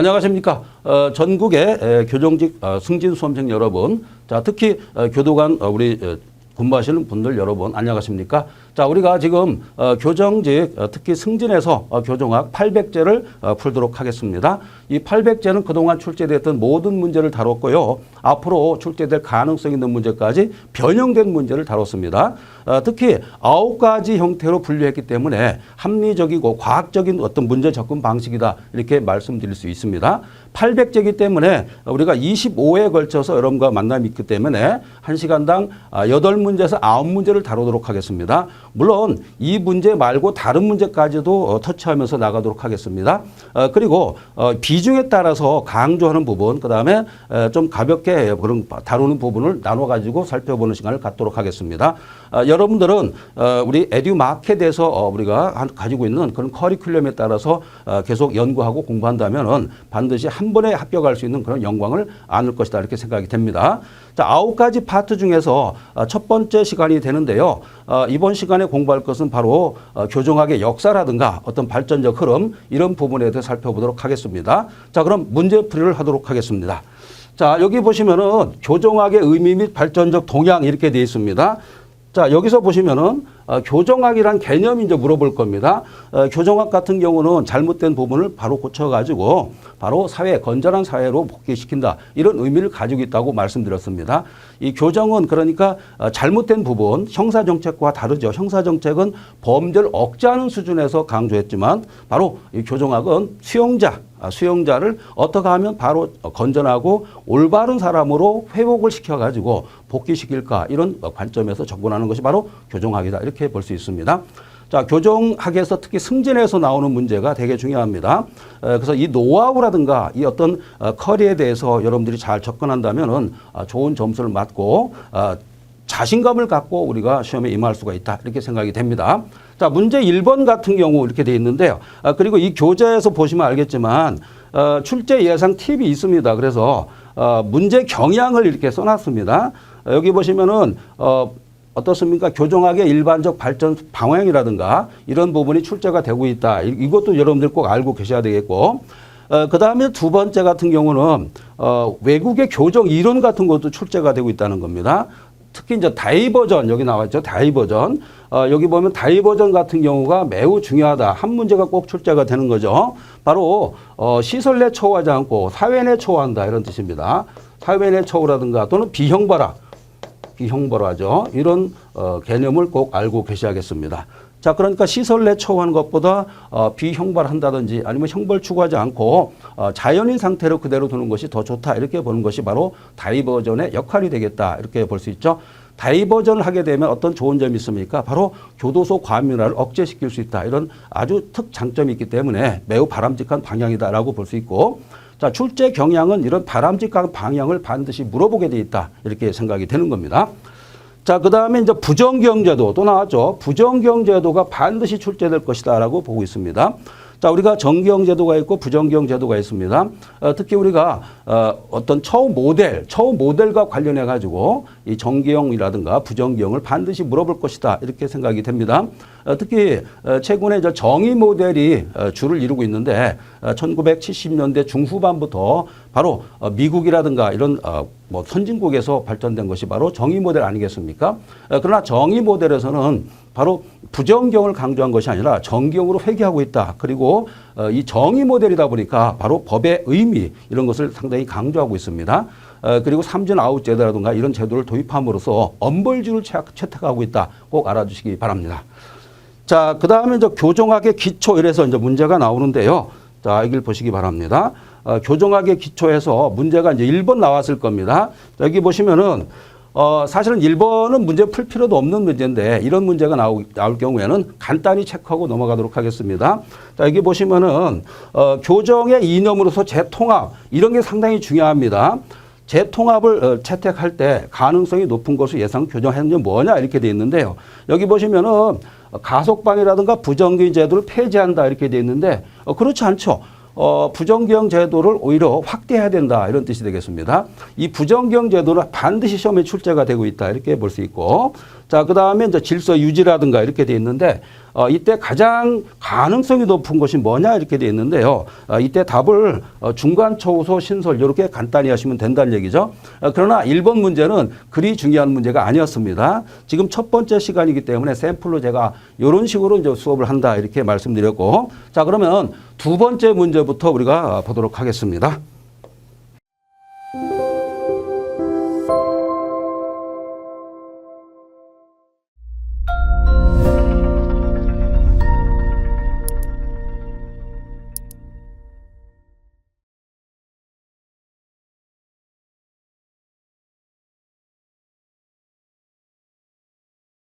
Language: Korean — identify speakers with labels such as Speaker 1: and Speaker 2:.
Speaker 1: 안녕하십니까. 전국의 교정직 승진 수험생 여러분, 자, 특히 교도관 우리 근무하시는 분들 여러분 안녕하십니까. 자, 우리가 지금 교정직 특히 승진에서 교정학 800제를 풀도록 하겠습니다. 이 800제는 그동안 출제됐던 모든 문제를 다뤘고요. 앞으로 출제될 가능성 있는 문제까지 변형된 문제를 다뤘습니다. 특히 9가지 형태로 분류했기 때문에 합리적이고 과학적인 어떤 문제 접근 방식이다 이렇게 말씀드릴 수 있습니다. 800제이기 때문에 우리가 25회에 걸쳐서 여러분과 만남이 있기 때문에 1시간당 8문제에서 9문제를 다루도록 하겠습니다. 물론 이 문제 말고 다른 문제까지도 터치하면서 나가도록 하겠습니다. 그리고 비중에 따라서 강조하는 부분, 그 다음에 좀 가볍게 그런 다루는 부분을 나눠가지고 살펴보는 시간을 갖도록 하겠습니다. 여러분들은 우리 에듀마켓에서 우리가 가지고 있는 그런 커리큘럼에 따라서 계속 연구하고 공부한다면은 반드시 한 번에 합격할 수 있는 그런 영광을 안을 것이다 이렇게 생각이 됩니다. 자, 9가지 파트 중에서 첫 번째 시간이 되는데요. 이번 시간에 공부할 것은 바로 교정학의 역사라든가 어떤 발전적 흐름 이런 부분에 대해 살펴보도록 하겠습니다. 자, 그럼 문제풀이를 하도록 하겠습니다. 자, 여기 보시면은 교정학의 의미 및 발전적 동향 이렇게 되어 있습니다. 자, 여기서 보시면은 교정학이란 개념이 이제 물어볼 겁니다. 교정학 같은 경우는 잘못된 부분을 바로 고쳐가지고 바로 건전한 사회로 복귀시킨다. 이런 의미를 가지고 있다고 말씀드렸습니다. 이 교정은 그러니까 잘못된 부분, 형사정책과 다르죠. 형사정책은 범죄를 억제하는 수준에서 강조했지만 바로 이 교정학은 수용자를 어떻게 하면 바로 건전하고 올바른 사람으로 회복을 시켜가지고 복귀시킬까 이런 관점에서 접근하는 것이 바로 교정학이다 이렇게 볼 수 있습니다. 자, 교정학에서 특히 승진에서 나오는 문제가 되게 중요합니다. 그래서 이 노하우라든가 이 어떤 커리에 대해서 여러분들이 잘 접근한다면은 좋은 점수를 받고 자신감을 갖고 우리가 시험에 임할 수가 있다 이렇게 생각이 됩니다. 자, 문제 1번 같은 경우 이렇게 돼 있는데요. 그리고 이 교재에서 보시면 알겠지만 출제 예상 팁이 있습니다. 그래서 문제 경향을 이렇게 써놨습니다. 여기 보시면은 어떻습니까? 교정학의 일반적 발전 방향이라든가 이런 부분이 출제가 되고 있다. 이것도 여러분들 꼭 알고 계셔야 되겠고, 그 다음에 두 번째 같은 경우는 외국의 교정 이론 같은 것도 출제가 되고 있다는 겁니다. 특히 이제 다이버전 여기 나왔죠. 다이버전. 여기 보면 다이버전 같은 경우가 매우 중요하다. 한 문제가 꼭 출제가 되는 거죠. 바로 시설 내 처우하지 않고 사회 내 처우한다 이런 뜻입니다. 사회 내 처우라든가 또는 비형벌하죠. 이런 개념을 꼭 알고 계셔야겠습니다. 자, 그러니까 시설 내 처우하는 것보다 비형벌한다든지 아니면 형벌 추구하지 않고 자연인 상태로 그대로 두는 것이 더 좋다. 이렇게 보는 것이 바로 다이버전의 역할이 되겠다. 이렇게 볼 수 있죠. 다이버전을 하게 되면 어떤 좋은 점이 있습니까? 바로 교도소 과민화를 억제시킬 수 있다. 이런 아주 특장점이 있기 때문에 매우 바람직한 방향이다라고 볼 수 있고, 자, 출제 경향은 이런 바람직한 방향을 반드시 물어보게 돼 있다. 이렇게 생각이 되는 겁니다. 자, 그 다음에 이제 부정경제도 또 나왔죠. 부정경제도가 반드시 출제될 것이다 라고 보고 있습니다. 자, 우리가 정기형제도가 있고 부정기형제도가 있습니다. 특히 우리가 어떤 처우 모델과 관련해 가지고 이 정기형이라든가 부정기형을 반드시 물어볼 것이다 이렇게 생각이 됩니다. 특히 최근에 이제 정의 모델이 주를 이루고 있는데 1970년대 중후반부터 바로 미국이라든가 이런 뭐 선진국에서 발전된 것이 바로 정의 모델 아니겠습니까? 그러나 정의 모델에서는 바로 부정경을 강조한 것이 아니라 정경으로 회귀하고 있다. 그리고 이 정의 모델이다 보니까 바로 법의 의미 이런 것을 상당히 강조하고 있습니다. 그리고 삼진 아웃 제도라든가 이런 제도를 도입함으로써 엄벌주를 채택하고 있다. 꼭 알아주시기 바랍니다. 자, 그 다음에 이제 교정학의 기초 이래서 이제 문제가 나오는데요. 자, 여기를 보시기 바랍니다. 교정학의 기초에서 문제가 이제 1번 나왔을 겁니다. 여기 보시면은 사실은 1번은 문제 풀 필요도 없는 문제인데 이런 문제가 나올 경우에는 간단히 체크하고 넘어가도록 하겠습니다. 자, 여기 보시면은 교정의 이념으로서 재통합 이런 게 상당히 중요합니다. 재통합을 채택할 때 가능성이 높은 것을 예상 교정했는지 뭐냐 이렇게 돼 있는데요. 여기 보시면은 가석방이라든가 부정기 제도를 폐지한다 이렇게 돼 있는데 그렇지 않죠. 부정경 제도를 오히려 확대해야 된다 이런 뜻이 되겠습니다. 이 부정경 제도는 반드시 시험에 출제가 되고 있다 이렇게 볼 수 있고, 자 그다음에 이제 질서 유지라든가 이렇게 돼 있는데 이때 가장 가능성이 높은 것이 뭐냐 이렇게 돼 있는데요. 이때 답을 중간 초소 신설 이렇게 간단히 하시면 된다는 얘기죠. 그러나 1번 문제는 그리 중요한 문제가 아니었습니다. 지금 첫 번째 시간이기 때문에 샘플로 제가 이런 식으로 이제 수업을 한다 이렇게 말씀드렸고, 자 그러면 두 번째 문제부터 우리가 보도록 하겠습니다.